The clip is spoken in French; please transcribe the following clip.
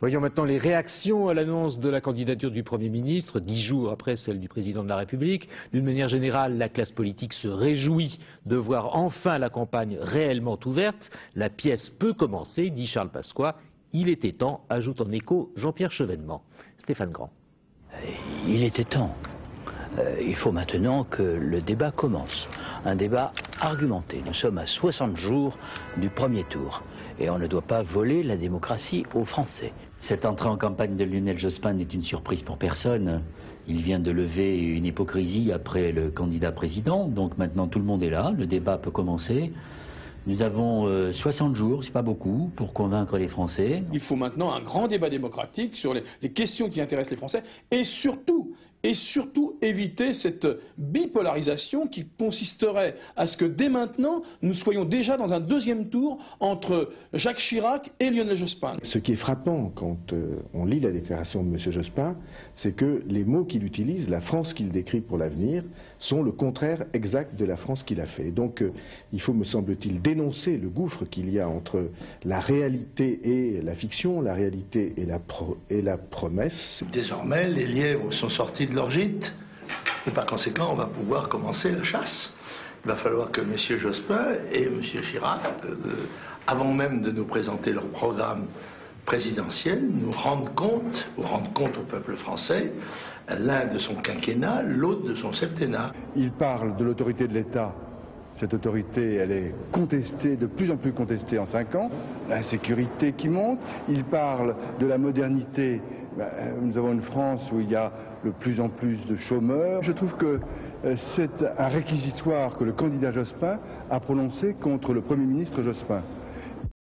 Voyons maintenant les réactions à l'annonce de la candidature du Premier ministre, 10 jours après celle du Président de la République. D'une manière générale, la classe politique se réjouit de voir enfin la campagne réellement ouverte. La pièce peut commencer, dit Charles Pasqua. Il était temps, ajoute en écho Jean-Pierre Chevènement. Stéphane Grand. Il était temps. Il faut maintenant que le débat commence. Un débat argumenté. Nous sommes à 60 jours du premier tour. Et on ne doit pas voler la démocratie aux Français. Cette entrée en campagne de Lionel Jospin n'est une surprise pour personne. Il vient de lever une hypocrisie après le candidat président. Donc maintenant tout le monde est là, le débat peut commencer. Nous avons 60 jours, c'est pas beaucoup, pour convaincre les Français. Il faut maintenant un grand débat démocratique sur les questions qui intéressent les Français et surtout éviter cette bipolarisation qui consisterait à ce que dès maintenant nous soyons déjà dans un deuxième tour entre Jacques Chirac et Lionel Jospin. Ce qui est frappant quand on lit la déclaration de M. Jospin, c'est que les mots qu'il utilise, la France qu'il décrit pour l'avenir, sont le contraire exact de la France qu'il a fait. Donc il faut, me semble-t-il, dénoncer le gouffre qu'il y a entre la réalité et la fiction, la réalité et la promesse. Désormais, les lièvres sont sortis de leur gîte et par conséquent, on va pouvoir commencer la chasse. Il va falloir que M. Jospin et M. Chirac, avant même de nous présenter leur programme présidentiel, nous rendent compte au peuple français, l'un de son quinquennat, l'autre de son septennat. Il parle de l'autorité de l'État. Cette autorité, elle est contestée, de plus en plus contestée en 5 ans. L'insécurité qui monte. Il parle de la modernité. Nous avons une France où il y a de plus en plus de chômeurs. Je trouve que c'est un réquisitoire que le candidat Jospin a prononcé contre le Premier ministre Jospin.